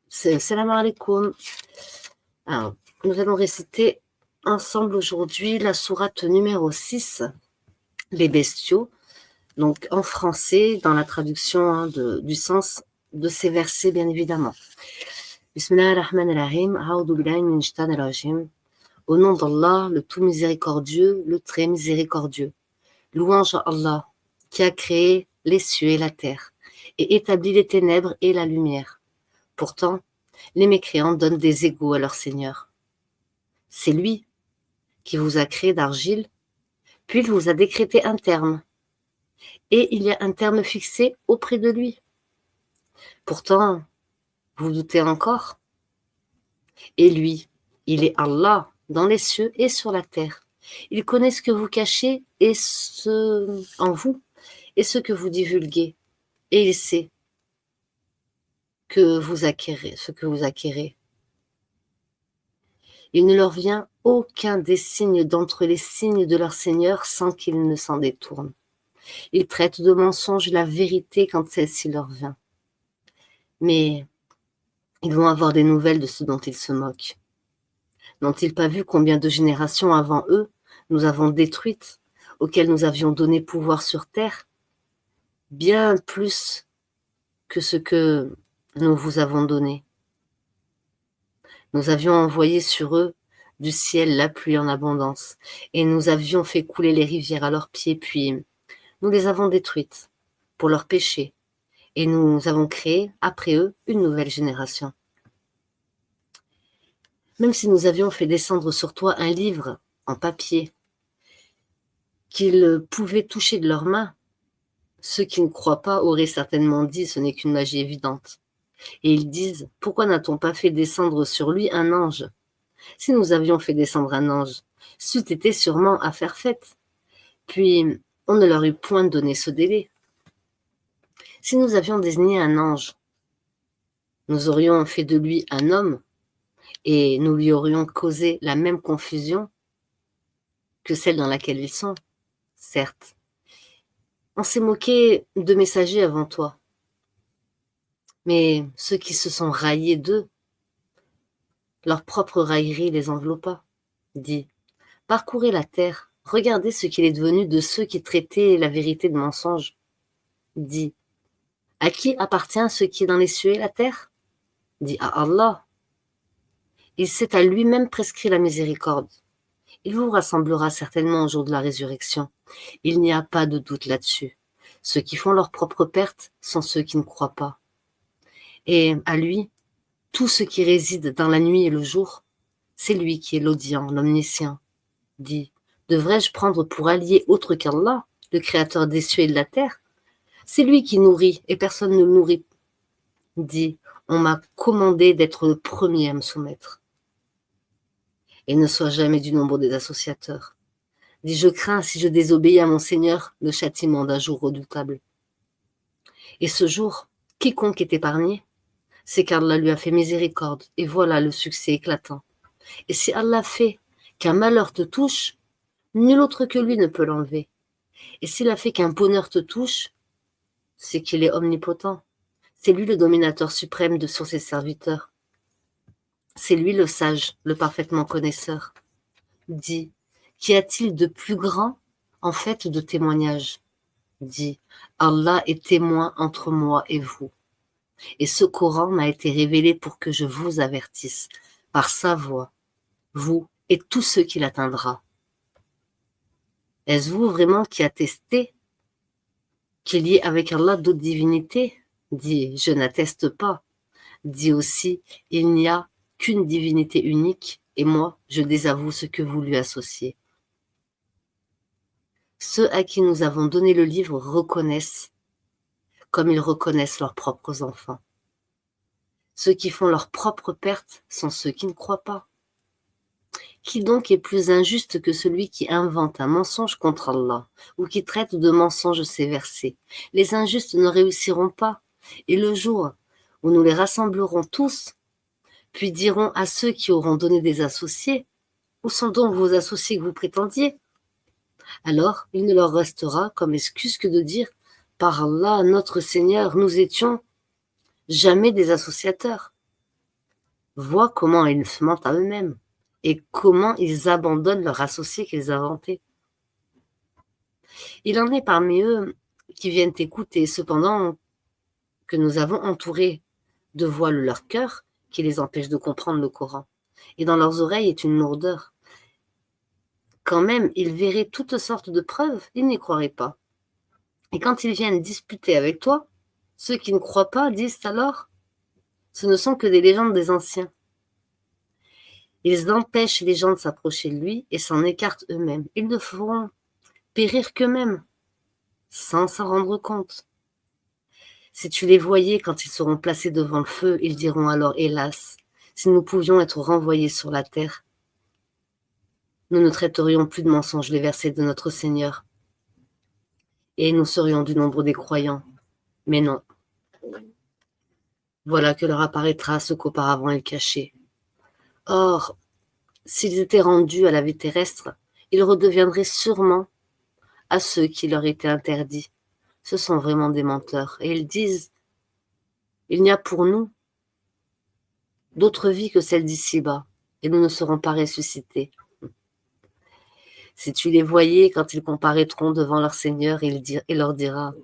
Salam alaikum. Alors, nous allons réciter ensemble aujourd'hui la sourate numéro 6, les bestiaux, donc en français, dans la traduction du sens de ces versets, bien évidemment. Bismillah ar-Rahman ar-Rahim, A'udhu billahi min shaitanir rajim. Au nom d'Allah, le tout miséricordieux, le très miséricordieux. Louange à Allah, qui a créé les cieux et la terre, et établi les ténèbres et la lumière. Pourtant, les mécréants donnent des égaux à leur Seigneur. C'est lui qui vous a créé d'argile, puis il vous a décrété un terme, et il y a un terme fixé auprès de lui. Pourtant, vous doutez encore. Et lui, il est Allah dans les cieux et sur la terre. Il connaît ce que vous cachez et ce en vous et ce que vous divulguez. Et il sait ce que vous acquérez. Il ne leur vient aucun des signes d'entre les signes de leur Seigneur sans qu'ils ne s'en détournent. Ils traitent de mensonge la vérité quand celle-ci leur vient. Mais ils vont avoir des nouvelles de ce dont ils se moquent. N'ont-ils pas vu combien de générations avant eux nous avons détruites, auxquelles nous avions donné pouvoir sur terre, bien plus que ce que nous vous avons donné. Nous avions envoyé sur eux du ciel la pluie en abondance, et nous avions fait couler les rivières à leurs pieds, puis nous les avons détruites pour leurs péchés, et nous avons créé, après eux, une nouvelle génération. Même si nous avions fait descendre sur toi un livre en papier qu'ils pouvaient toucher de leurs mains, ceux qui ne croient pas auraient certainement dit « ce n'est qu'une magie évidente ». Et ils disent « pourquoi n'a-t-on pas fait descendre sur lui un ange ? Si nous avions fait descendre un ange, c'eût été sûrement affaire faite. Puis on ne leur eût point donné ce délai. Si nous avions désigné un ange, nous aurions fait de lui un homme et nous lui aurions causé la même confusion que celle dans laquelle ils sont, certes. On s'est moqué de messagers avant toi, mais ceux qui se sont raillés d'eux, leur propre raillerie les enveloppa. Dit, parcourez la terre, regardez ce qu'il est devenu de ceux qui traitaient la vérité de mensonge. Dit, à qui appartient ce qui est dans les cieux et la terre ? Dit, à Allah. Il s'est à lui-même prescrit la miséricorde. Il vous rassemblera certainement au jour de la résurrection. Il n'y a pas de doute là-dessus. Ceux qui font leur propre perte sont ceux qui ne croient pas. Et à lui, tout ce qui réside dans la nuit et le jour, c'est lui qui est l'audient, l'omniscient. Dit, devrais-je prendre pour allié autre qu'Allah, le créateur des cieux et de la terre ? C'est lui qui nourrit et personne ne le nourrit. Dit, on m'a commandé d'être le premier à me soumettre. Et ne sois jamais du nombre des associateurs. Dit, je crains, si je désobéis à mon Seigneur, le châtiment d'un jour redoutable. Et ce jour, quiconque est épargné, c'est qu'Allah lui a fait miséricorde, et voilà le succès éclatant. Et si Allah fait qu'un malheur te touche, nul autre que lui ne peut l'enlever. Et s'il a fait qu'un bonheur te touche, c'est qu'il est omnipotent. C'est lui le dominateur suprême sur ses serviteurs. C'est lui le sage, le parfaitement connaisseur. Dit, qu'y a-t-il de plus grand en fait de témoignage ? Dit, Allah est témoin entre moi et vous. Et ce Coran m'a été révélé pour que je vous avertisse par sa voix, vous et tous ceux qui l'atteindra. Est-ce vous vraiment qui attestez qu'il y ait avec Allah d'autres divinités ? Dit, je n'atteste pas. Dit aussi, il n'y a qu'une divinité unique, et moi, je désavoue ce que vous lui associez. Ceux à qui nous avons donné le livre reconnaissent, comme ils reconnaissent leurs propres enfants. Ceux qui font leur propre perte sont ceux qui ne croient pas. Qui donc est plus injuste que celui qui invente un mensonge contre Allah ou qui traite de mensonge ces versets ? Les injustes ne réussiront pas. Et le jour où nous les rassemblerons tous, puis dirons à ceux qui auront donné des associés, où sont donc vos associés que vous prétendiez ? Alors, il ne leur restera comme excuse que de dire, par Allah, notre Seigneur, nous étions jamais des associateurs. Vois comment ils se mentent à eux-mêmes et comment ils abandonnent leur associé qu'ils inventaient. Il en est parmi eux qui viennent écouter, cependant que nous avons entouré de voiles leur cœur qui les empêche de comprendre le Coran. Et dans leurs oreilles est une lourdeur. Quand même, ils verraient toutes sortes de preuves, ils n'y croiraient pas. Et quand ils viennent disputer avec toi, ceux qui ne croient pas disent alors, ce ne sont que des légendes des anciens. Ils empêchent les gens de s'approcher de lui et s'en écartent eux-mêmes. Ils ne feront périr qu'eux-mêmes, sans s'en rendre compte. Si tu les voyais quand ils seront placés devant le feu, ils diront alors, hélas, si nous pouvions être renvoyés sur la terre, nous ne traiterions plus de mensonges les versets de notre Seigneur, et nous serions du nombre des croyants. Mais non. Voilà que leur apparaîtra ce qu'auparavant ils cachaient. Or, s'ils étaient rendus à la vie terrestre, ils redeviendraient sûrement à ceux qui leur étaient interdits. Ce sont vraiment des menteurs. Et ils disent, il n'y a pour nous d'autre vie que celle d'ici-bas, et nous ne serons pas ressuscités. Si tu les voyais quand ils comparaîtront devant leur Seigneur, il leur dira,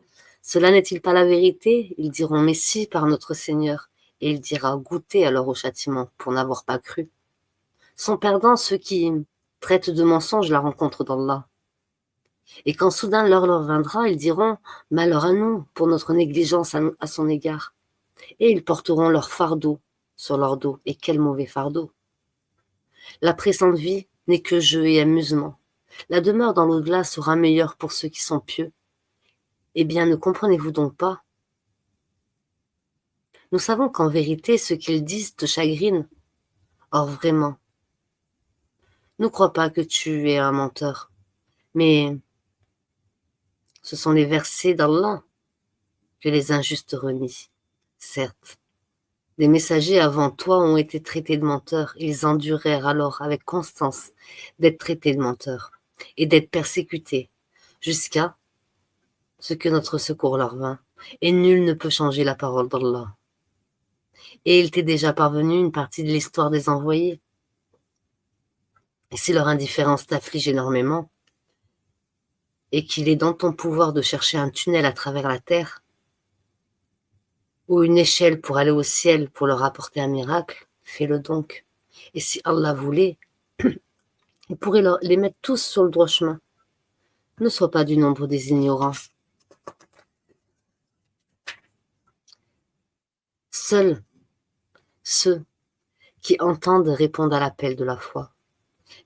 cela n'est-il pas la vérité? Ils diront, mais si, par notre Seigneur. Et il dira, goûtez alors au châtiment pour n'avoir pas cru. Sont perdants ceux qui traitent de mensonges la rencontre d'Allah. Et quand soudain l'heure leur viendra, ils diront, malheur à nous pour notre négligence à son égard. Et ils porteront leur fardeau sur leur dos. Et quel mauvais fardeau! La présente vie n'est que jeu et amusement. La demeure dans l'au-delà sera meilleure pour ceux qui sont pieux. Eh bien, ne comprenez-vous donc pas? Nous savons qu'en vérité, ce qu'ils disent te chagrine. Or, vraiment, ne crois pas que tu es un menteur. Mais ce sont les versets d'Allah que les injustes renient. Certes, des messagers avant toi ont été traités de menteurs. Ils endurèrent alors avec constance d'être traités de menteurs et d'être persécutés jusqu'à ce que notre secours leur vint. Et nul ne peut changer la parole d'Allah. Et il t'est déjà parvenu une partie de l'histoire des envoyés. Et si leur indifférence t'afflige énormément, et qu'il est dans ton pouvoir de chercher un tunnel à travers la terre, ou une échelle pour aller au ciel pour leur apporter un miracle, fais-le donc. Et si Allah voulait, il pourrait les mettre tous sur le droit chemin. Ne sois pas du nombre des ignorants. Seuls ceux qui entendent répondent à l'appel de la foi.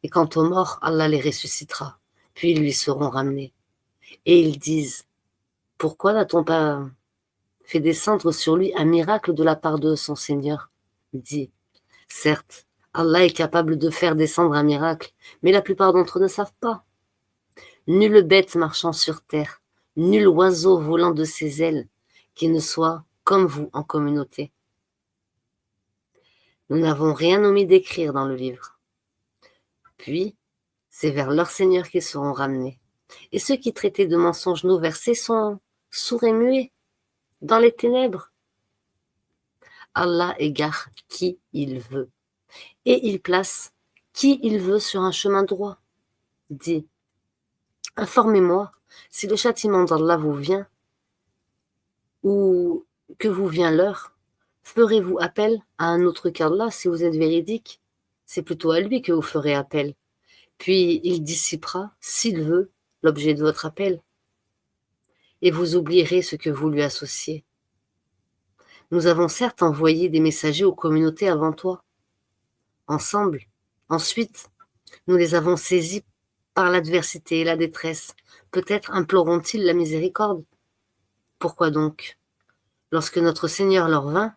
Et quant aux morts, Allah les ressuscitera, puis ils lui seront ramenés. Et ils disent, pourquoi n'a-t-on pas fait descendre sur lui un miracle de la part de son Seigneur? Dit, certes, Allah est capable de faire descendre un miracle, mais la plupart d'entre eux ne savent pas. Nulle bête marchant sur terre, nul oiseau volant de ses ailes, qui ne soit comme vous en communauté. Nous n'avons rien omis d'écrire dans le livre. Puis, c'est vers leur Seigneur qu'ils seront ramenés. Et ceux qui traitaient de mensonges nos versets sont sourds et muets, dans les ténèbres. Allah égare qui il veut, et il place qui il veut sur un chemin droit. Dit, informez-moi si le châtiment d'Allah vous vient, ou que vous vient l'heure. Ferez-vous appel à un autre qu'Allah si vous êtes véridique? C'est plutôt à lui que vous ferez appel. Puis il dissipera, s'il veut, l'objet de votre appel. Et vous oublierez ce que vous lui associez. Nous avons certes envoyé des messagers aux communautés avant toi, ensemble. Ensuite, nous les avons saisis par l'adversité et la détresse. Peut-être imploreront-ils la miséricorde. Pourquoi donc, lorsque notre Seigneur leur vint,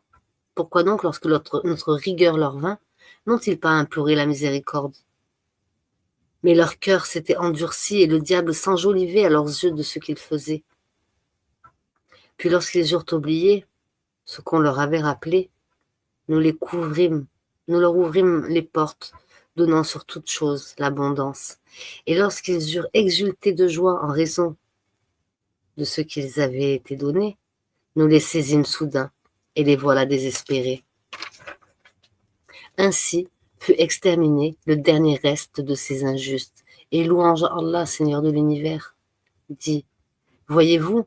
pourquoi donc, lorsque notre rigueur leur vint, n'ont-ils pas imploré la miséricorde? Mais leur cœur s'était endurci et le diable s'enjolivait à leurs yeux de ce qu'ils faisaient. Puis lorsqu'ils eurent oublié ce qu'on leur avait rappelé, nous leur ouvrîmes les portes, donnant sur toute chose l'abondance. Et lorsqu'ils eurent exulté de joie en raison de ce qu'ils avaient été donnés, nous les saisîmes soudain et les voilà désespérés. Ainsi fut exterminé le dernier reste de ces injustes. Et louange à Allah, Seigneur de l'univers, dit, voyez-vous,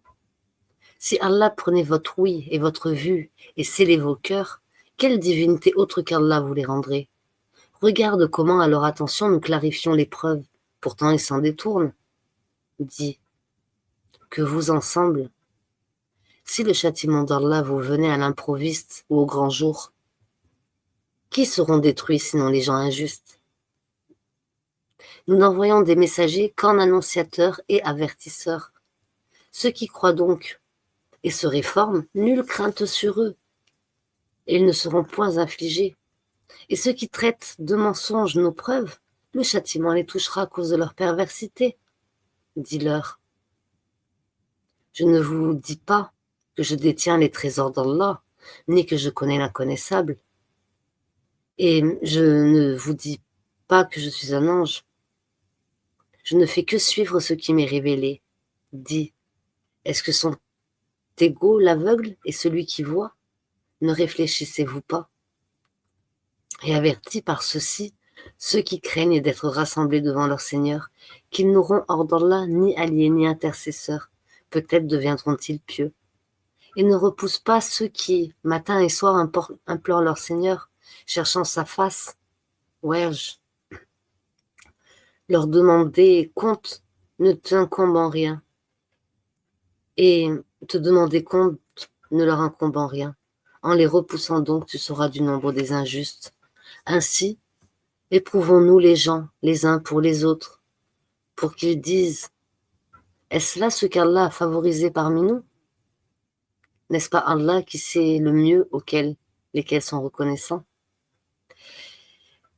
si Allah prenait votre ouïe et votre vue et scellait vos cœurs, quelle divinité autre qu'Allah vous les rendrait? Regarde comment à leur attention nous clarifions les preuves. Pourtant ils s'en détournent. Dit que vous ensemble, si le châtiment d'Allah vous venait à l'improviste ou au grand jour, qui seront détruits sinon les gens injustes? Nous n'envoyons des messagers qu'en annonciateurs et avertisseurs. Ceux qui croient donc et se réforment, nulle crainte sur eux, et ils ne seront point affligés. Et ceux qui traitent de mensonges nos preuves, le châtiment les touchera à cause de leur perversité. Dis-leur, je ne vous dis pas que je détiens les trésors d'Allah, ni que je connais l'inconnaissable. Et je ne vous dis pas que je suis un ange. Je ne fais que suivre ce qui m'est révélé. Dis, est-ce que sont égaux l'aveugle et celui qui voit? Ne réfléchissez-vous pas? Et avertis par ceci ceux qui craignent d'être rassemblés devant leur Seigneur, qu'ils n'auront hors d'Allah ni alliés ni intercesseurs. Peut-être deviendront-ils pieux. Et ne repousse pas ceux qui, matin et soir, implorent leur Seigneur, cherchant sa face. Ouais, leur demander compte ne t'incombe en rien. Et te demander compte ne leur incombe en rien. En les repoussant donc, tu seras du nombre des injustes. Ainsi, éprouvons-nous les gens, les uns pour les autres, pour qu'ils disent, est-ce là ce qu'Allah a favorisé parmi nous? N'est-ce pas Allah qui sait le mieux auquel lesquels sont reconnaissants?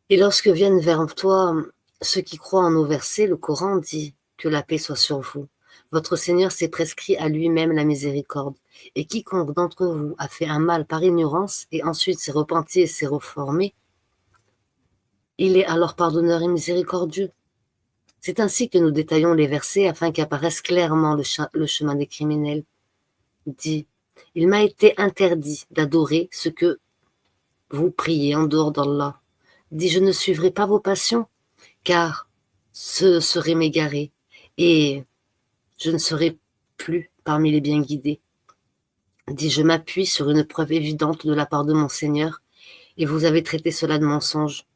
Et lorsque viennent vers toi ceux qui croient en nos versets, le Coran dit que la paix soit sur vous. Votre Seigneur s'est prescrit à lui-même la miséricorde. Et quiconque d'entre vous a fait un mal par ignorance et ensuite s'est repenti et s'est reformé, il est alors pardonneur et miséricordieux. C'est ainsi que nous détaillons les versets afin qu'apparaisse clairement le chemin des criminels. Dit, il m'a été interdit d'adorer ce que vous priez en dehors d'Allah. Dit, je ne suivrai pas vos passions, car ce serait m'égarer, et je ne serai plus parmi les bien guidés. Dit, je m'appuie sur une preuve évidente de la part de mon Seigneur, et vous avez traité cela de mensonge.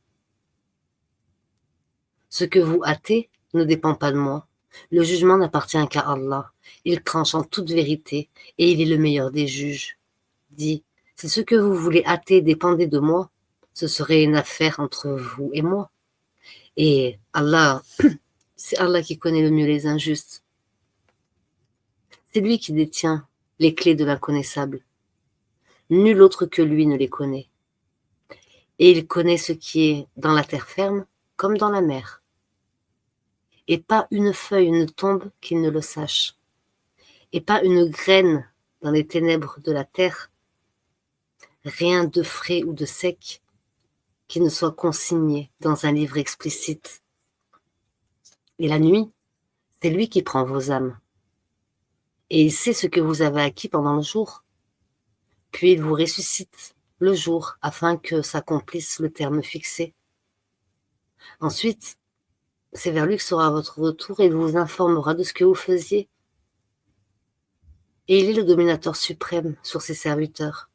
Ce que vous hâtez ne dépend pas de moi. Le jugement n'appartient qu'à Allah. Il tranche en toute vérité, et il est le meilleur des juges. Dit, si ce que vous voulez hâter dépendait de moi, ce serait une affaire entre vous et moi. Et Allah, c'est Allah qui connaît le mieux les injustes. C'est lui qui détient les clés de l'inconnaissable. Nul autre que lui ne les connaît. Et il connaît ce qui est dans la terre ferme comme dans la mer. Et pas une feuille ne tombe qu'il ne le sache. Et pas une graine dans les ténèbres de la terre, rien de frais ou de sec qui ne soit consigné dans un livre explicite. Et la nuit, c'est lui qui prend vos âmes. Et il sait ce que vous avez acquis pendant le jour. Puis il vous ressuscite le jour afin que s'accomplisse le terme fixé. Ensuite, c'est vers lui que sera votre retour et il vous informera de ce que vous faisiez. Et il est le dominateur suprême sur ses serviteurs.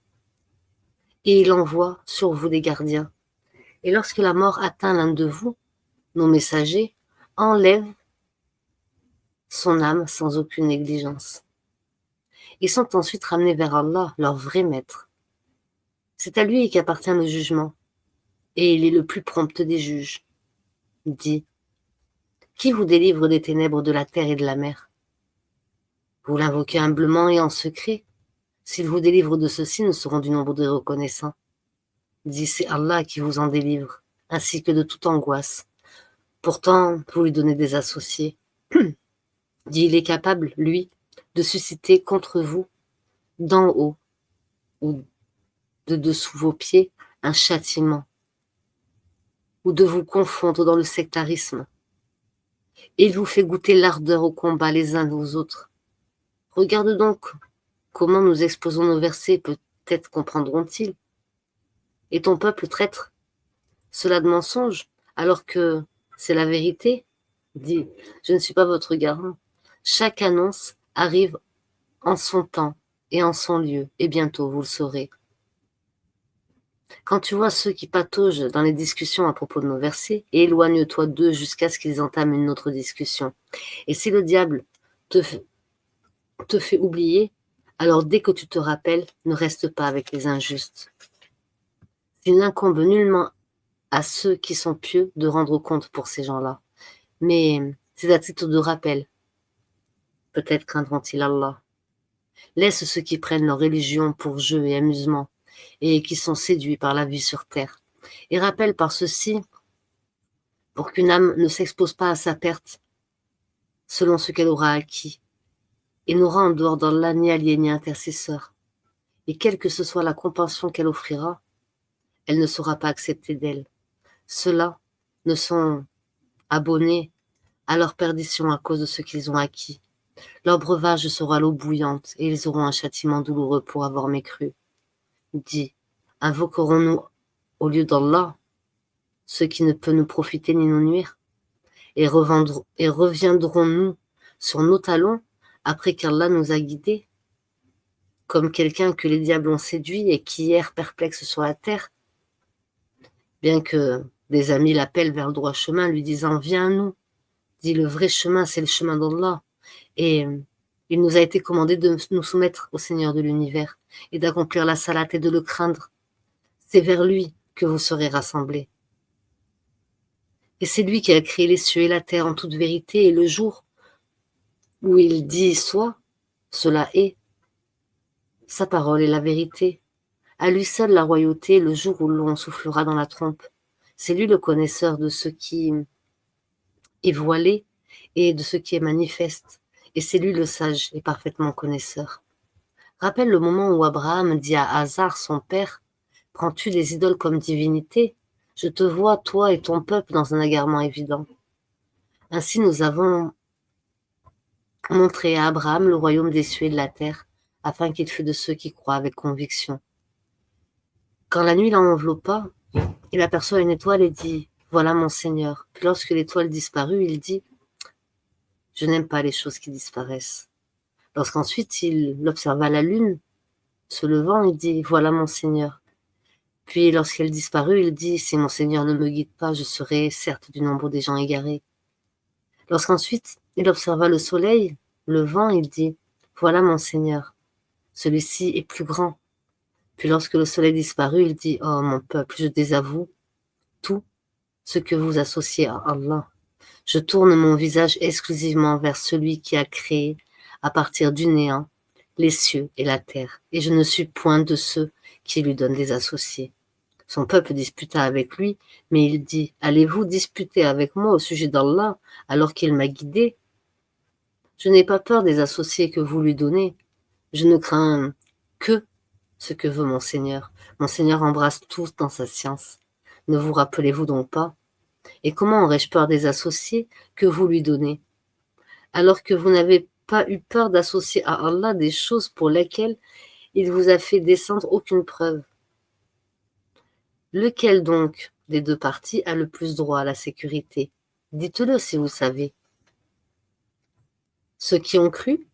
Et il envoie sur vous des gardiens. Et lorsque la mort atteint l'un de vous, nos messagers enlèvent son âme sans aucune négligence. Ils sont ensuite ramenés vers Allah, leur vrai maître. C'est à lui qu'appartient le jugement, et il est le plus prompt des juges. Dit, qui vous délivre des ténèbres de la terre et de la mer? Vous l'invoquez humblement et en secret. S'il vous délivre de ceci, nous serons du nombre des reconnaissants. Dit, c'est Allah qui vous en délivre, ainsi que de toute angoisse. Pourtant, vous lui donnez des associés. Dit, il est capable, lui, de susciter contre vous, d'en haut ou de dessous vos pieds, un châtiment, ou de vous confondre dans le sectarisme. Et il vous fait goûter l'ardeur au combat les uns aux autres. Regarde donc comment nous exposons nos versets. peut-être comprendront-ils. Et ton peuple traître cela de mensonge, alors que c'est la vérité? Dis, je ne suis pas votre garant. Chaque annonce arrive en son temps et en son lieu, et bientôt vous le saurez. Quand tu vois ceux qui pataugent dans les discussions à propos de nos versets, éloigne-toi d'eux jusqu'à ce qu'ils entament une autre discussion. Et si le diable te fait oublier, alors dès que tu te rappelles, ne reste pas avec les injustes. Il n'incombe nullement à ceux qui sont pieux de rendre compte pour ces gens-là. Mais c'est à titre de rappel. Peut-être craindront-ils Allah. Laisse ceux qui prennent leur religion pour jeu et amusement, et qui sont séduits par la vie sur terre. Et rappelle par ceci, pour qu'une âme ne s'expose pas à sa perte, selon ce qu'elle aura acquis, et n'aura en dehors d'Allah ni allié ni intercesseur. Et quelle que ce soit la compassion qu'elle offrira, elle ne sera pas acceptée d'elle. Ceux-là ne sont abonnés à leur perdition à cause de ce qu'ils ont acquis. Leur breuvage sera l'eau bouillante, et ils auront un châtiment douloureux pour avoir mécru. Dis, invoquerons-nous au lieu d'Allah ce qui ne peut nous profiter ni nous nuire, et reviendrons-nous sur nos talons après qu'Allah nous a guidés, comme quelqu'un que les diables ont séduit et qui erre perplexe sur la terre, bien que des amis l'appellent vers le droit chemin, lui disant « Viens à nous ». Dit, le vrai chemin, c'est le chemin d'Allah. Et il nous a été commandé de nous soumettre au Seigneur de l'univers et d'accomplir la salate et de le craindre. C'est vers lui que vous serez rassemblés. Et c'est lui qui a créé les cieux et la terre en toute vérité, et le jour où il dit « soit », cela est. Sa parole est la vérité. À lui seul la royauté, le jour où l'on soufflera dans la trompe. C'est lui le connaisseur de ce qui est voilé et de ce qui est manifeste. Et c'est lui le sage et parfaitement connaisseur. Rappelle le moment où Abraham dit à Hazar, son père, « Prends-tu les idoles comme divinité? Je te vois, toi et ton peuple, dans un égarement évident. » Ainsi nous avons montré à Abraham le royaume des cieux et de la terre, afin qu'il fût de ceux qui croient avec conviction. Quand la nuit l'enveloppa, il aperçoit une étoile et dit « Voilà mon Seigneur ». Puis lorsque l'étoile disparut, il dit « Je n'aime pas les choses qui disparaissent ». Lorsqu'ensuite il observa la lune se levant, il dit « Voilà mon Seigneur ». Puis lorsqu'elle disparut, il dit « Si mon Seigneur ne me guide pas, je serai certes du nombre des gens égarés ». Lorsqu'ensuite il observa le soleil levant, il dit « Voilà mon Seigneur, celui-ci est plus grand ». Puis lorsque le soleil disparut, il dit « Oh mon peuple, je désavoue tout ce que vous associez à Allah. Je tourne mon visage exclusivement vers celui qui a créé, à partir du néant, les cieux et la terre, et je ne suis point de ceux qui lui donnent des associés. » Son peuple disputa avec lui, mais il dit « Allez-vous disputer avec moi au sujet d'Allah, alors qu'il m'a guidé? Je n'ai pas peur des associés que vous lui donnez. Je ne crains que ce que veut mon Seigneur. Mon Seigneur embrasse tous dans sa science. Ne vous rappelez-vous donc pas? Et comment aurais-je peur des associés que vous lui donnez, alors que vous n'avez pas eu peur d'associer à Allah des choses pour lesquelles il vous a fait descendre aucune preuve? Lequel donc des deux parties a le plus droit à la sécurité? Dites-le si vous savez. Ceux qui ont cru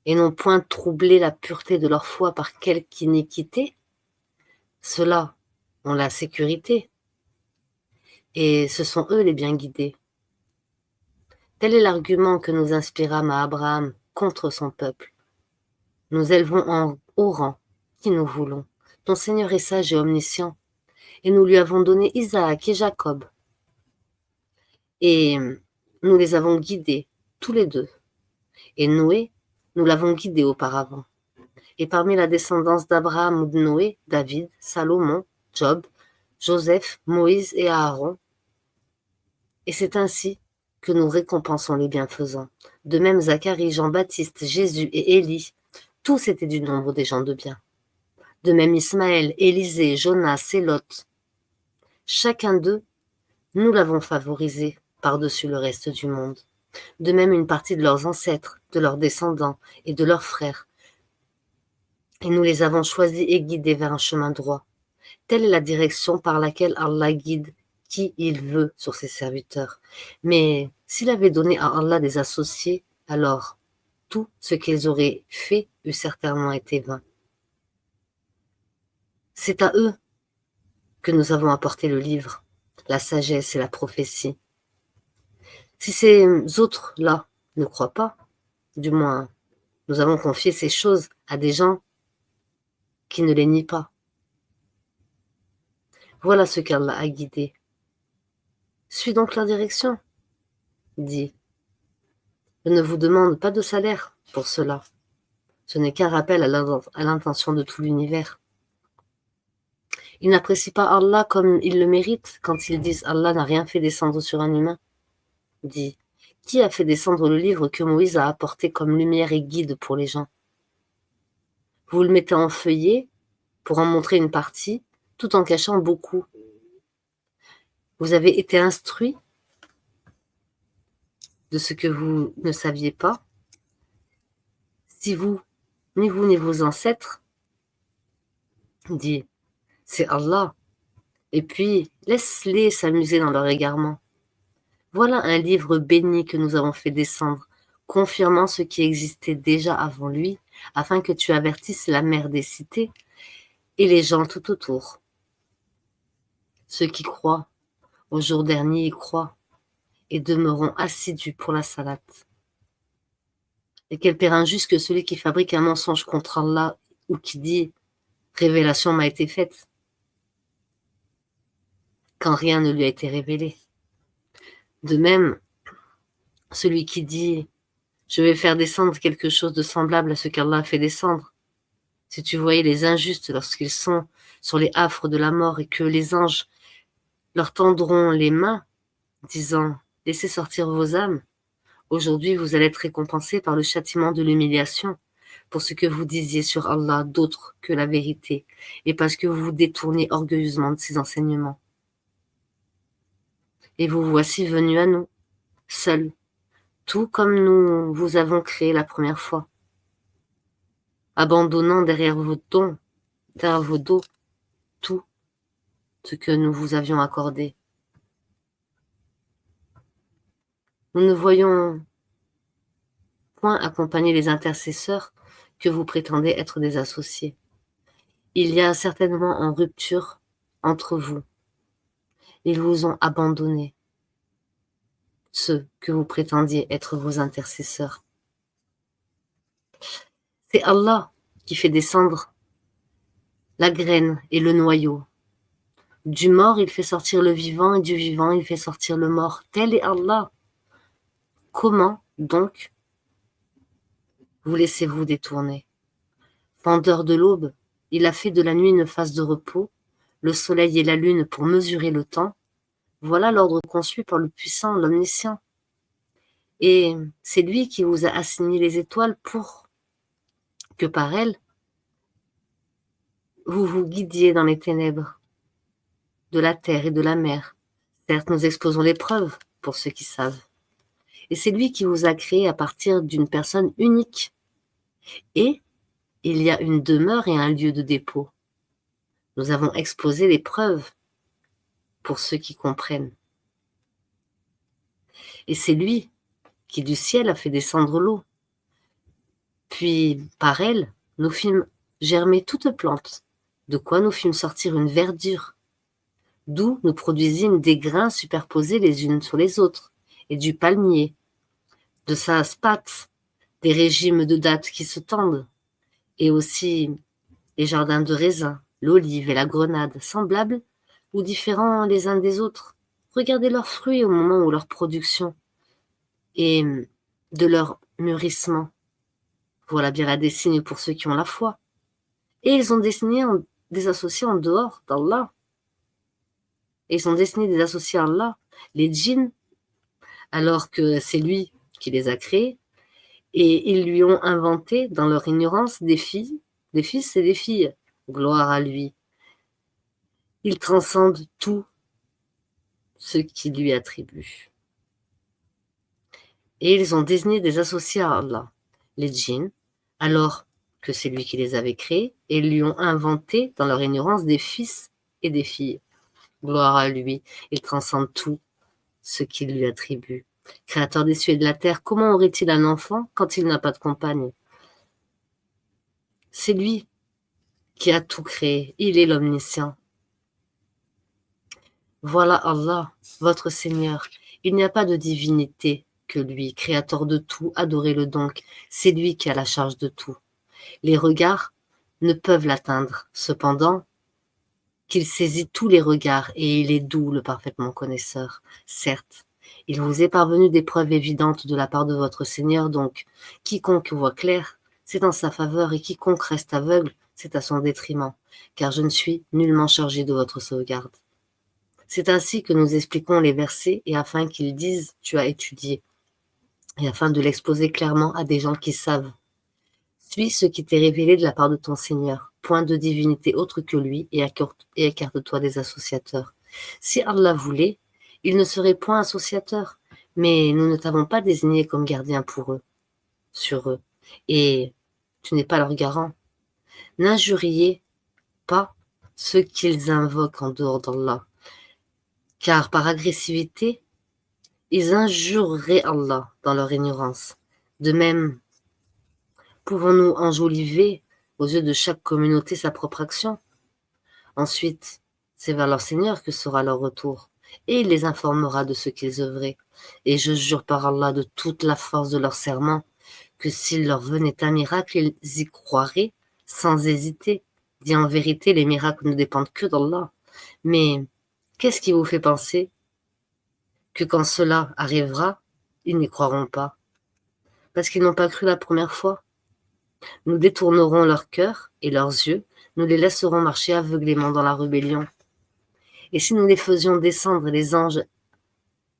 et n'ont point troublé la pureté de leur foi par quelque iniquité, ceux-là ont la sécurité, et ce sont eux les bien guidés. Tel est l'argument que nous inspirâmes à Abraham contre son peuple. Nous élevons en haut rang qui nous voulons. Ton Seigneur est sage et omniscient, et nous lui avons donné Isaac et Jacob, et nous les avons guidés tous les deux. Et Noé, nous l'avons guidé auparavant. Et parmi la descendance d'Abraham ou de Noé, David, Salomon, Job, Joseph, Moïse et Aaron. Et c'est ainsi que nous récompensons les bienfaisants. De même Zacharie, Jean-Baptiste, Jésus et Élie, tous étaient du nombre des gens de bien. De même Ismaël, Élisée, Jonas et Lot. Chacun d'eux, nous l'avons favorisé par-dessus le reste du monde. De même une partie de leurs ancêtres, de leurs descendants et de leurs frères, et nous les avons choisis et guidés vers un chemin droit. Telle est la direction par laquelle Allah guide qui il veut sur ses serviteurs. Mais s'il avait donné à Allah des associés, alors tout ce qu'ils auraient fait eût certainement été vain. C'est à eux que nous avons apporté le livre, la sagesse et la prophétie. Si ces autres-là ne croient pas, du moins, nous avons confié ces choses à des gens qui ne les nient pas. Voilà ce qu'Allah a guidé. Suis donc leur direction, dit. Je ne vous demande pas de salaire pour cela. Ce n'est qu'un rappel à l'intention de tout l'univers. Ils n'apprécient pas Allah comme ils le méritent quand ils disent Allah n'a rien fait descendre sur un humain. Dit. Qui a fait descendre le livre que Moïse a apporté comme lumière et guide pour les gens? Vous le mettez en feuillet pour en montrer une partie, tout en cachant beaucoup. Vous avez été instruit de ce que vous ne saviez pas. Si vous, ni vos ancêtres, dit, c'est Allah. Et puis, laisse-les s'amuser dans leur égarement. Voilà un livre béni que nous avons fait descendre, confirmant ce qui existait déjà avant lui, afin que tu avertisses la mère des cités et les gens tout autour. Ceux qui croient au jour dernier y croient et demeureront assidus pour la salate. Et quel père injuste que celui qui fabrique un mensonge contre Allah ou qui dit « Révélation m'a été faite » quand rien ne lui a été révélé. De même, celui qui dit « Je vais faire descendre quelque chose de semblable à ce qu'Allah a fait descendre ». Si tu voyais les injustes lorsqu'ils sont sur les affres de la mort et que les anges leur tendront les mains, disant « Laissez sortir vos âmes », aujourd'hui vous allez être récompensés par le châtiment de l'humiliation pour ce que vous disiez sur Allah d'autre que la vérité et parce que vous vous détournez orgueilleusement de ses enseignements. Et vous voici venus à nous, seuls, tout comme nous vous avons créé la première fois, abandonnant derrière vos dos, tout ce que nous vous avions accordé. Nous ne voyons point accompagner les intercesseurs que vous prétendez être des associés. Il y a certainement en rupture entre vous. Ils vous ont abandonné, ceux que vous prétendiez être vos intercesseurs. C'est Allah qui fait descendre la graine et le noyau. Du mort, il fait sortir le vivant, et du vivant, il fait sortir le mort. Tel est Allah. Comment, donc, vous laissez-vous détourner? Fendeur de l'aube, il a fait de la nuit une phase de repos, le soleil et la lune pour mesurer le temps. Voilà l'ordre conçu par le puissant, l'omniscient. Et c'est lui qui vous a assigné les étoiles pour que par elles, vous vous guidiez dans les ténèbres de la terre et de la mer. Certes, nous exposons les preuves pour ceux qui savent. Et c'est lui qui vous a créé à partir d'une personne unique. Et il y a une demeure et un lieu de dépôt. Nous avons exposé les preuves pour ceux qui comprennent. Et c'est lui qui du ciel a fait descendre l'eau. Puis, par elle, nous fîmes germer toute plante, de quoi nous fîmes sortir une verdure, d'où nous produisîmes des grains superposés les unes sur les autres, et du palmier, de sa spathe, des régimes de dattes qui se tendent, et aussi les jardins de raisins, l'olive et la grenade, semblables ou différents les uns des autres. Regardez leurs fruits au moment où leur production et de leur mûrissement. Voilà bien la destinée pour ceux qui ont la foi. Et ils ont destiné des associés en dehors d'Allah. Et ils ont destiné des associés à Allah, les djinns, alors que c'est lui qui les a créés. Et ils lui ont inventé, dans leur ignorance, des filles, des fils et des filles. Gloire à lui. Il transcende tout ce qui lui attribue. Et ils ont désigné des associés à Allah, les djinns, alors que c'est lui qui les avait créés et lui ont inventé, dans leur ignorance, des fils et des filles. Gloire à lui, il transcende tout ce qu'il lui attribue. Créateur des cieux et de la terre, comment aurait-il un enfant quand il n'a pas de compagne? C'est lui qui a tout créé, il est l'omniscient. Voilà Allah, votre Seigneur. Il n'y a pas de divinité que lui, créateur de tout, adorez-le donc. C'est lui qui a la charge de tout. Les regards ne peuvent l'atteindre. Cependant, qu'il saisit tous les regards et il est doux, le parfaitement connaisseur. Certes, il vous est parvenu des preuves évidentes de la part de votre Seigneur, donc quiconque voit clair, c'est en sa faveur, et quiconque reste aveugle, c'est à son détriment, car je ne suis nullement chargé de votre sauvegarde. C'est ainsi que nous expliquons les versets, et afin qu'ils disent « tu as étudié », et afin de l'exposer clairement à des gens qui savent. Suis ce qui t'est révélé de la part de ton Seigneur. Point de divinité autre que lui, et écarte-toi des associateurs. Si Allah voulait, il ne serait point associateur, mais nous ne t'avons pas désigné comme gardien pour eux, sur eux, et tu n'es pas leur garant. N'injuriez pas ceux qu'ils invoquent en dehors d'Allah, car par agressivité, ils injureraient Allah dans leur ignorance. De même, pouvons-nous enjoliver aux yeux de chaque communauté sa propre action? Ensuite, c'est vers leur Seigneur que sera leur retour, et il les informera de ce qu'ils œuvraient. Et je jure par Allah de toute la force de leur serment, que s'il leur venait un miracle, ils y croiraient sans hésiter. Dit en vérité, les miracles ne dépendent que d'Allah. Mais qu'est-ce qui vous fait penser que quand cela arrivera, ils n'y croiront pas? Parce qu'ils n'ont pas cru la première fois. Nous détournerons leur cœur et leurs yeux, nous les laisserons marcher aveuglément dans la rébellion. Et si nous les faisions descendre les anges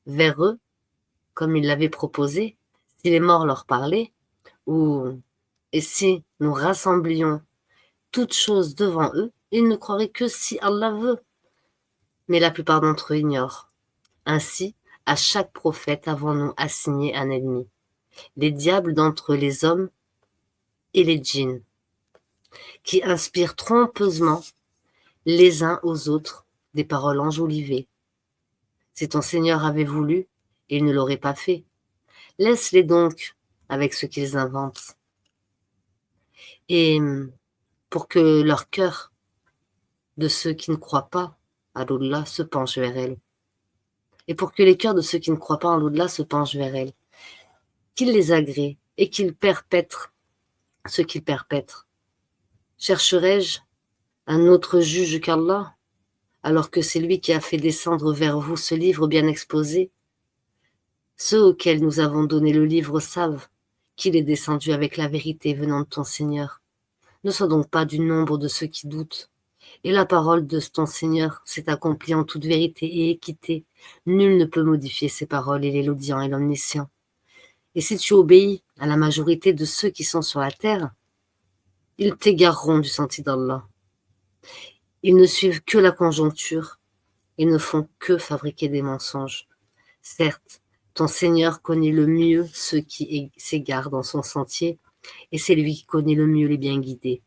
vers eux, comme ils l'avaient proposé, si les morts leur parlaient, et si nous rassemblions toutes choses devant eux, ils ne croiraient que si Allah veut. Mais la plupart d'entre eux ignorent. Ainsi, à chaque prophète avons-nous assigné un ennemi, les diables d'entre les hommes et les djinns, qui inspirent trompeusement les uns aux autres des paroles enjolivées. Si ton Seigneur avait voulu, il ne l'aurait pas fait. Laisse-les donc avec ce qu'ils inventent. Et pour que leur cœur de ceux qui ne croient pas à l'au-delà se penche vers elle. Et pour que les cœurs de ceux qui ne croient pas en l'au-delà se penchent vers elle. Qu'ils les agrée et qu'ils perpètrent ce qu'ils perpètrent. Chercherai-je un autre juge qu'Allah, alors que c'est lui qui a fait descendre vers vous ce livre bien exposé? Ceux auxquels nous avons donné le livre savent qu'il est descendu avec la vérité venant de ton Seigneur. Ne sois donc pas du nombre de ceux qui doutent. Et la parole de ton Seigneur s'est accomplie en toute vérité et équité. Nul ne peut modifier ses paroles, il est l'audient et l'omniscient. Et si tu obéis à la majorité de ceux qui sont sur la terre, ils t'égareront du sentier d'Allah. Ils ne suivent que la conjoncture et ne font que fabriquer des mensonges. Certes, ton Seigneur connaît le mieux ceux qui s'égarent dans son sentier, et c'est lui qui connaît le mieux les bien guidés.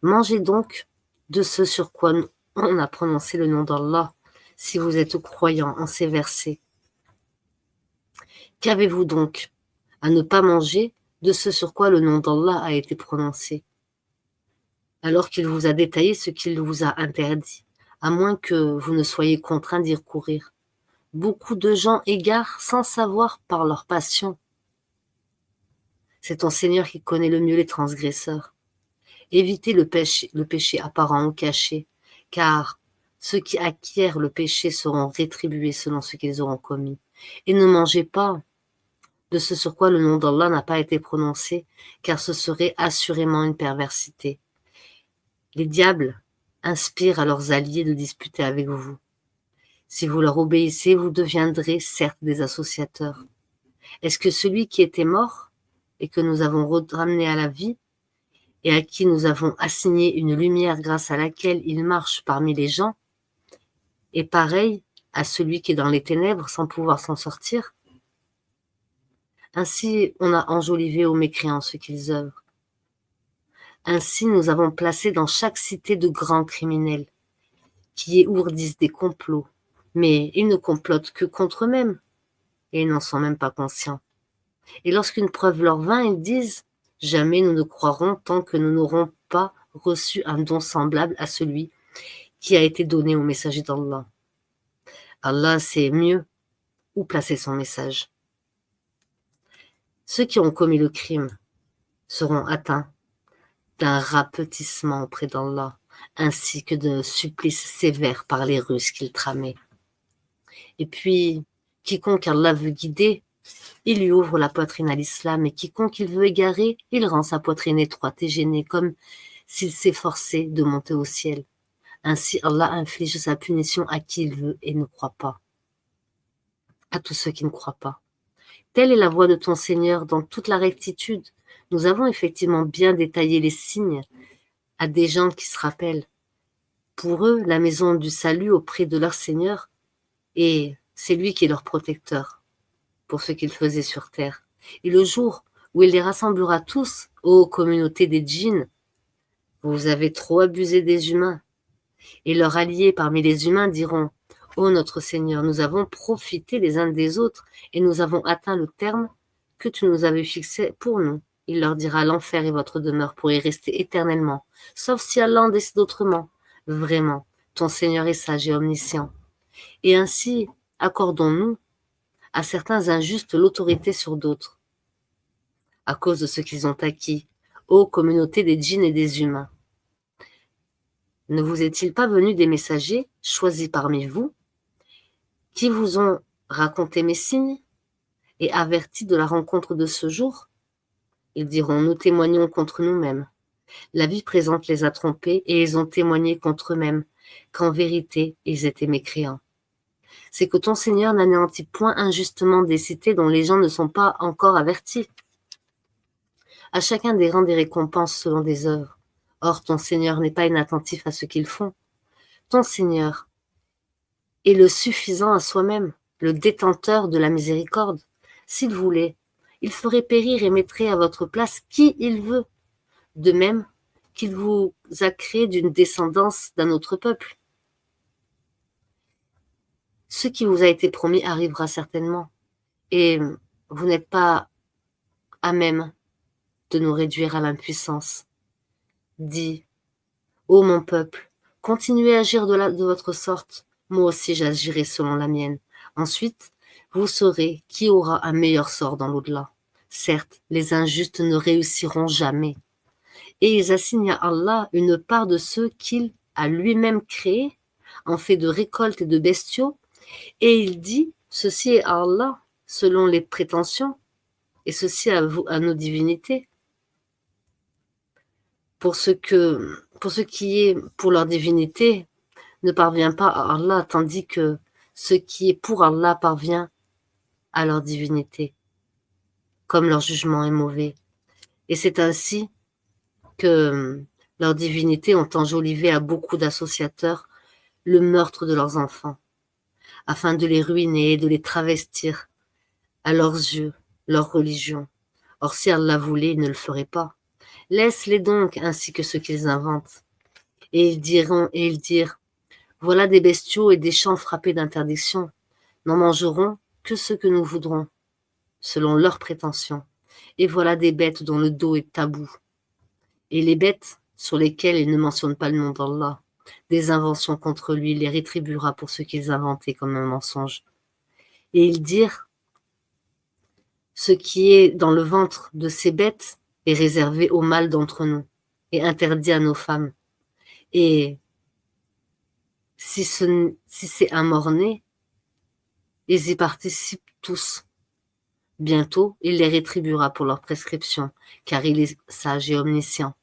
Mangez donc de ce sur quoi on a prononcé le nom d'Allah, si vous êtes croyants en ces versets. Qu'avez-vous donc à ne pas manger de ce sur quoi le nom d'Allah a été prononcé, alors qu'il vous a détaillé ce qu'il vous a interdit, à moins que vous ne soyez contraints d'y recourir? Beaucoup de gens égarent sans savoir par leur passion. C'est ton Seigneur qui connaît le mieux les transgresseurs. Évitez le péché apparent ou caché, car ceux qui acquièrent le péché seront rétribués selon ce qu'ils auront commis. Et ne mangez pas de ce sur quoi le nom d'Allah n'a pas été prononcé, car ce serait assurément une perversité. Les diables inspirent à leurs alliés de disputer avec vous. Si vous leur obéissez, vous deviendrez certes des associateurs. Est-ce que celui qui était mort et que nous avons ramené à la vie et à qui nous avons assigné une lumière grâce à laquelle il marche parmi les gens est pareil à celui qui est dans les ténèbres sans pouvoir s'en sortir? Ainsi, on a enjolivé aux mécréants ce qu'ils œuvrent. Ainsi, nous avons placé dans chaque cité de grands criminels qui ourdissent des complots, mais ils ne complotent que contre eux-mêmes et ils n'en sont même pas conscients. Et lorsqu'une preuve leur vint, ils disent « Jamais nous ne croirons tant que nous n'aurons pas reçu un don semblable à celui qui a été donné au messager d'Allah. » Allah sait mieux où placer son message. Ceux qui ont commis le crime seront atteints d'un rapetissement auprès d'Allah, ainsi que de supplices sévères par les ruses qu'ils tramaient. Et puis, quiconque Allah veut guider, il lui ouvre la poitrine à l'islam, et quiconque il veut égarer, il rend sa poitrine étroite et gênée, comme s'il s'efforçait de monter au ciel. Ainsi, Allah inflige sa punition à qui il veut et ne croit pas, à tous ceux qui ne croient pas. Telle est la voie de ton Seigneur dans toute la rectitude. Nous avons effectivement bien détaillé les signes à des gens qui se rappellent. Pour eux, la maison du salut auprès de leur Seigneur, et c'est lui qui est leur protecteur pour ce qu'il faisait sur terre. Et le jour où il les rassemblera tous, ô communauté des djinns, vous avez trop abusé des humains. Et leurs alliés parmi les humains diront, ô notre Seigneur, nous avons profité les uns des autres et nous avons atteint le terme que tu nous avais fixé pour nous. Il leur dira, l'enfer est votre demeure pour y rester éternellement, sauf si Allah en décide autrement. Vraiment, ton Seigneur est sage et omniscient. Et ainsi, accordons-nous à certains injustes l'autorité sur d'autres, à cause de ce qu'ils ont acquis, ô communauté des djinns et des humains. Ne vous est-il pas venu des messagers, choisis parmi vous, qui vous ont raconté mes signes et avertis de la rencontre de ce jour? Ils diront, nous témoignons contre nous-mêmes. La vie présente les a trompés et ils ont témoigné contre eux-mêmes, qu'en vérité, ils étaient mécréants. C'est que ton Seigneur n'anéantit point injustement des cités dont les gens ne sont pas encore avertis. À chacun des rangs des récompenses selon des œuvres. Or, ton Seigneur n'est pas inattentif à ce qu'ils font. Ton Seigneur est le suffisant à soi-même, le détenteur de la miséricorde. S'il voulait, il ferait périr et mettrait à votre place qui il veut, de même qu'il vous a créé d'une descendance d'un autre peuple. Ce qui vous a été promis arrivera certainement, et vous n'êtes pas à même de nous réduire à l'impuissance. Dis, ô mon peuple, continuez à agir de votre sorte, moi aussi j'agirai selon la mienne. Ensuite, vous saurez qui aura un meilleur sort dans l'au-delà. Certes, les injustes ne réussiront jamais, et ils assignent à Allah une part de ceux qu'il a lui-même créés, en fait de récoltes et de bestiaux, et il dit, ceci est à Allah, selon les prétentions, et ceci à vous, à nos divinités. Pour ce qui est pour leur divinité ne parvient pas à Allah, tandis que ce qui est pour Allah parvient à leur divinité, comme leur jugement est mauvais. Et c'est ainsi que leurs divinités ont enjolivé à beaucoup d'associateurs le meurtre de leurs enfants, afin de les ruiner et de les travestir à leurs yeux, leur religion. Or, si Allah voulait, il ne le ferait pas. Laisse-les donc ainsi que ce qu'ils inventent. Et ils dirent, voilà des bestiaux et des champs frappés d'interdiction. N'en mangerons que ce que nous voudrons, selon leurs prétentions. Et voilà des bêtes dont le dos est tabou. Et les bêtes sur lesquelles ils ne mentionnent pas le nom d'Allah, des inventions contre lui, il les rétribuera pour ce qu'ils inventaient comme un mensonge. Et ils dirent, ce qui est dans le ventre de ces bêtes est réservé au mâle d'entre nous et interdit à nos femmes. Et si c'est un mort-né, ils y participent tous. Bientôt, il les rétribuera pour leur prescription, car il est sage et omniscient.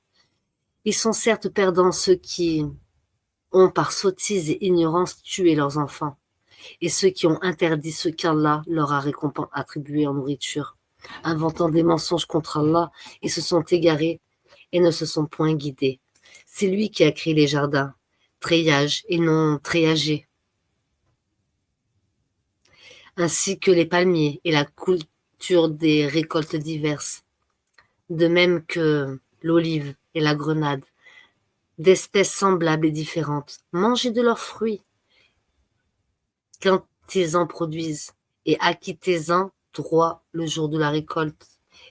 Ils sont certes perdants ceux qui ont par sottise et ignorance tué leurs enfants, et ceux qui ont interdit ce qu'Allah leur a attribué en nourriture, inventant des mensonges contre Allah, et se sont égarés et ne se sont point guidés. C'est lui qui a créé les jardins, treillage et non treillagés, ainsi que les palmiers et la culture des récoltes diverses, de même que l'olive et la grenade, d'espèces semblables et différentes. Mangez de leurs fruits quand ils en produisent, et acquittez-en droit le jour de la récolte,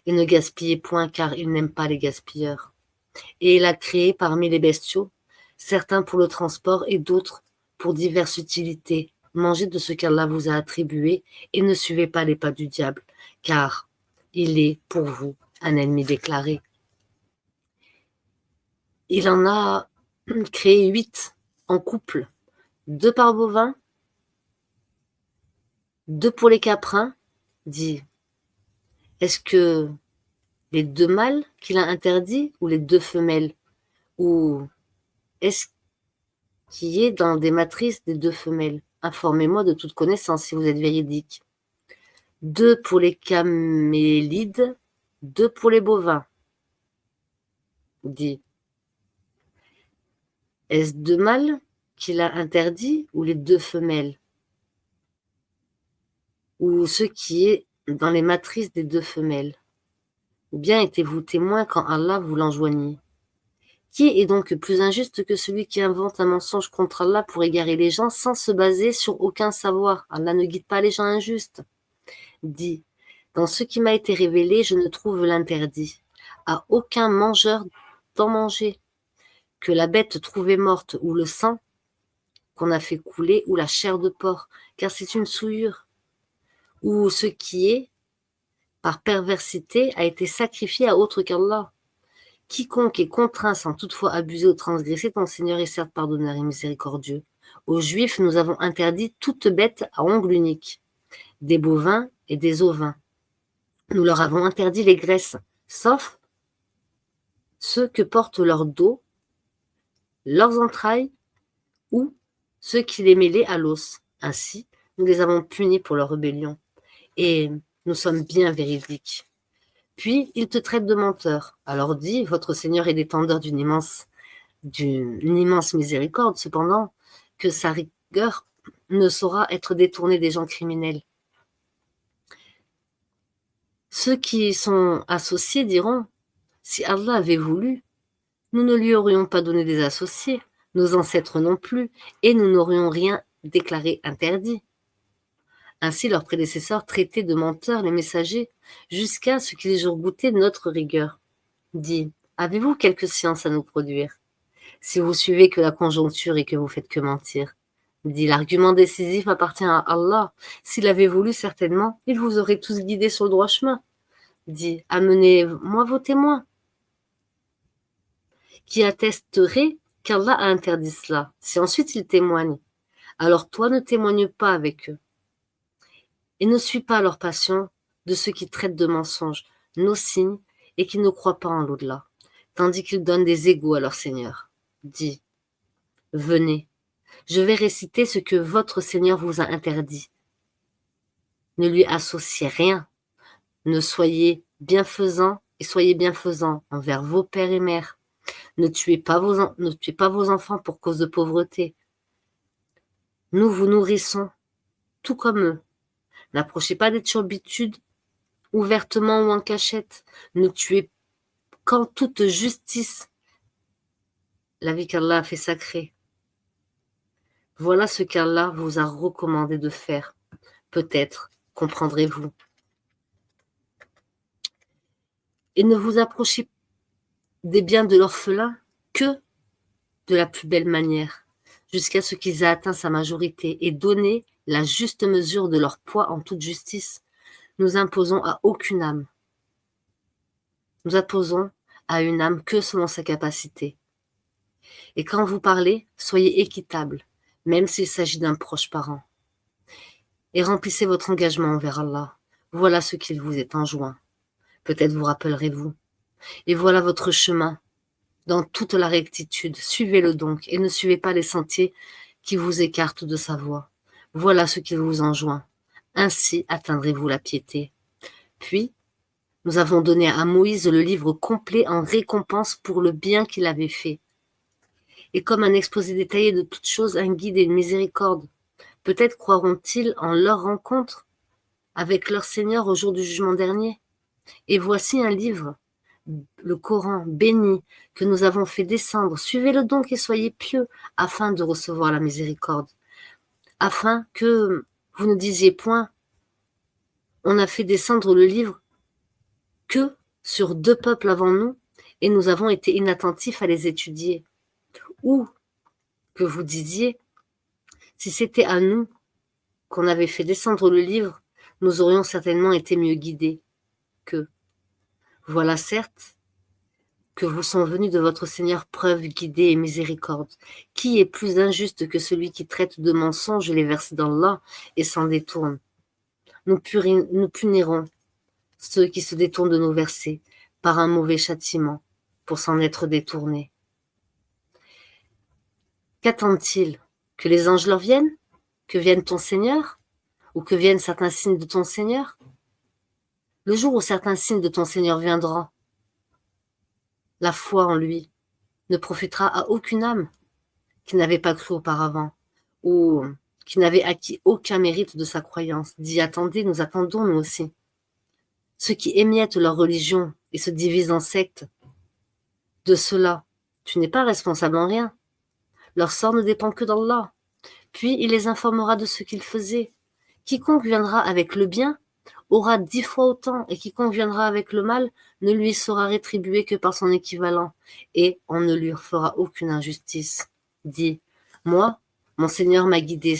et ne gaspillez point, car il n'aime pas les gaspilleurs. Et il a créé parmi les bestiaux, certains pour le transport et d'autres pour diverses utilités. Mangez de ce qu'Allah vous a attribué, et ne suivez pas les pas du diable, car il est pour vous un ennemi déclaré. Il en a créé 8 en couple, 2 par bovin, 2 pour les caprins, dit. Est-ce que les 2 mâles qu'il a interdits ou les 2 femelles? Ou est-ce qu'il y est dans des matrices des 2 femelles? Informez-moi de toute connaissance si vous êtes véridique. 2 pour les camélides, 2 pour les bovins, dit. Est-ce 2 mâles qu'il a interdits ou les 2 femelles? Ou ce qui est dans les matrices des 2 femelles? Ou bien étiez-vous témoin quand Allah vous l'enjoignit? Qui est donc plus injuste que celui qui invente un mensonge contre Allah pour égarer les gens sans se baser sur aucun savoir? Allah ne guide pas les gens injustes. Dit, dans ce qui m'a été révélé, je ne trouve l'interdit à aucun mangeur d'en manger, que la bête trouvée morte ou le sang qu'on a fait couler ou la chair de porc, car c'est une souillure, ou ce qui est, par perversité, a été sacrifié à autre qu'Allah. Quiconque est contraint sans toutefois abuser ou transgresser, ton Seigneur est certes pardonneur et miséricordieux. Aux Juifs, nous avons interdit toute bête à ongles uniques, des bovins et des ovins. Nous leur avons interdit les graisses, sauf ceux que portent leur dos, leurs entrailles ou ceux qui les mêlaient à l'os. Ainsi, nous les avons punis pour leur rébellion. Et nous sommes bien véridiques. Puis, ils te traitent de menteur. Alors dis, votre Seigneur est détendeur d'une immense miséricorde, cependant, que sa rigueur ne saura être détournée des gens criminels. Ceux qui sont associés diront, si Allah avait voulu, nous ne lui aurions pas donné des associés, nos ancêtres non plus, et nous n'aurions rien déclaré interdit. Ainsi leurs prédécesseurs traitaient de menteurs les messagers, jusqu'à ce qu'ils eurent goûté notre rigueur. Dit, avez-vous quelque science à nous produire? Si vous suivez que la conjoncture et que vous faites que mentir. Dit, l'argument décisif appartient à Allah. S'il avait voulu, certainement, il vous aurait tous guidés sur le droit chemin. Dit, amenez-moi vos témoins, qui attesteraient qu'Allah a interdit cela. Si ensuite ils témoignent, alors toi ne témoigne pas avec eux. Et ne suis pas leur passion de ceux qui traitent de mensonges nos signes et qui ne croient pas en l'au-delà, tandis qu'ils donnent des égaux à leur Seigneur. Dis, venez, je vais réciter ce que votre Seigneur vous a interdit. Ne lui associez rien, ne soyez bienfaisants et soyez bienfaisants envers vos pères et mères. Ne tuez pas vos enfants pour cause de pauvreté. Nous vous nourrissons, tout comme eux. N'approchez pas des turbitudes ouvertement ou en cachette. Ne tuez qu'en toute justice la vie qu'Allah a fait sacrée. Voilà ce qu'Allah vous a recommandé de faire. Peut-être comprendrez-vous. Et ne vous approchez des biens de l'orphelin que de la plus belle manière, jusqu'à ce qu'ils aient atteint sa majorité, et donnez la juste mesure de leur poids en toute justice. Nous imposons à aucune âme. Nous imposons à une âme que selon sa capacité. Et quand vous parlez, soyez équitable, même s'il s'agit d'un proche parent. Et remplissez votre engagement envers Allah. Voilà ce qu'il vous est enjoint. Peut-être vous rappellerez-vous. Et voilà votre chemin. Dans toute la rectitude, suivez-le donc, et ne suivez pas les sentiers qui vous écartent de sa voie. Voilà ce qu'il vous enjoint. Ainsi atteindrez-vous la piété. Puis, nous avons donné à Moïse le livre complet en récompense pour le bien qu'il avait fait. Et comme un exposé détaillé de toutes choses, un guide et une miséricorde. Peut-être croiront-ils en leur rencontre avec leur Seigneur au jour du jugement dernier. Et voici un livre le Coran béni que nous avons fait descendre, suivez-le donc et soyez pieux afin de recevoir la miséricorde, afin que vous ne disiez point, on a fait descendre le livre que sur 2 peuples avant nous et nous avons été inattentifs à les étudier. Ou que vous disiez, si c'était à nous qu'on avait fait descendre le livre, nous aurions certainement été mieux guidés qu'eux. Voilà certes que vous sont venus de votre Seigneur preuve, guidée et miséricorde. Qui est plus injuste que celui qui traite de mensonges les versets d'Allah et s'en détourne? Nous punirons ceux qui se détournent de nos versets par un mauvais châtiment pour s'en être détournés. Qu'attendent-ils? Que les anges leur viennent? Que vienne ton Seigneur? Ou que viennent certains signes de ton Seigneur? Le jour où certains signes de ton Seigneur viendront, la foi en lui ne profitera à aucune âme qui n'avait pas cru auparavant ou qui n'avait acquis aucun mérite de sa croyance. Dis, attendez, nous attendons nous aussi. Ceux qui émiettent leur religion et se divisent en sectes, de cela, tu n'es pas responsable en rien. Leur sort ne dépend que d'Allah. Puis il les informera de ce qu'ils faisaient. Quiconque viendra avec le bien aura 10 fois autant, et quiconque viendra avec le mal ne lui sera rétribué que par son équivalent, et on ne lui fera aucune injustice. Dis, moi, mon Seigneur m'a guidé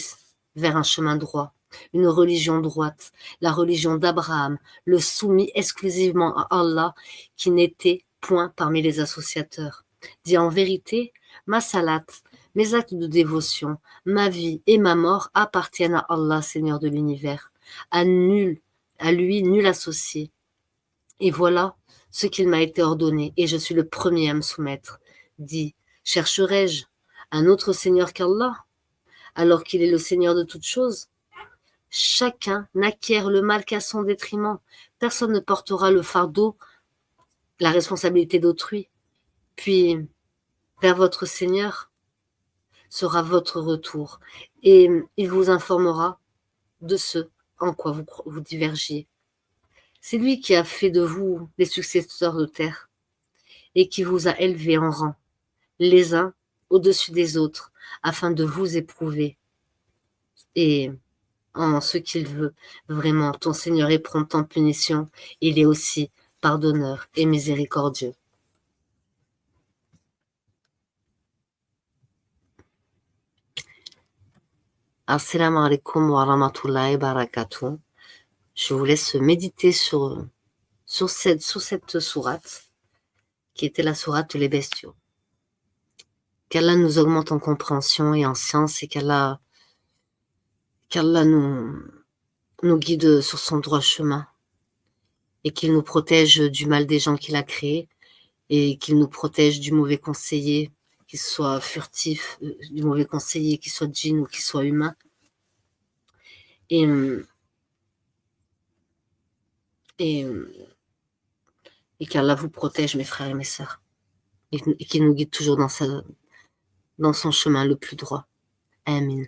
vers un chemin droit, une religion droite, la religion d'Abraham, le soumis exclusivement à Allah, qui n'était point parmi les associateurs. Dis, en vérité, ma salat, mes actes de dévotion, ma vie et ma mort appartiennent à Allah, Seigneur de l'univers, à lui nul associé. Et voilà ce qu'il m'a été ordonné, et je suis le premier à me soumettre. Dis, chercherai-je un autre Seigneur qu'Allah, alors qu'il est le Seigneur de toutes choses? Chacun n'acquiert le mal qu'à son détriment. Personne ne portera le fardeau, la responsabilité d'autrui. Puis, vers votre Seigneur sera votre retour, et il vous informera de ce en quoi vous divergiez. C'est lui qui a fait de vous les successeurs de terre, et qui vous a élevés en rang, les uns au-dessus des autres, afin de vous éprouver. Et en ce qu'il veut, vraiment, ton Seigneur est prompt en punition, il est aussi pardonneur et miséricordieux. Assalamu alaikum wa rahmatullahi wa barakatuh. Je vous laisse méditer sur cette sourate, qui était la sourate Les Bestiaux. Qu'Allah nous augmente en compréhension et en science, et qu'Allah nous guide sur son droit chemin, et qu'il nous protège du mal des gens qu'il a créés, et qu'il nous protège du mauvais conseiller, qu'il soit furtif, du mauvais conseiller, qu'il soit djinn ou qu'il soit humain. Et qu'Allah vous protège, mes frères et mes sœurs, et qu'il nous guide toujours dans son chemin le plus droit. Amin.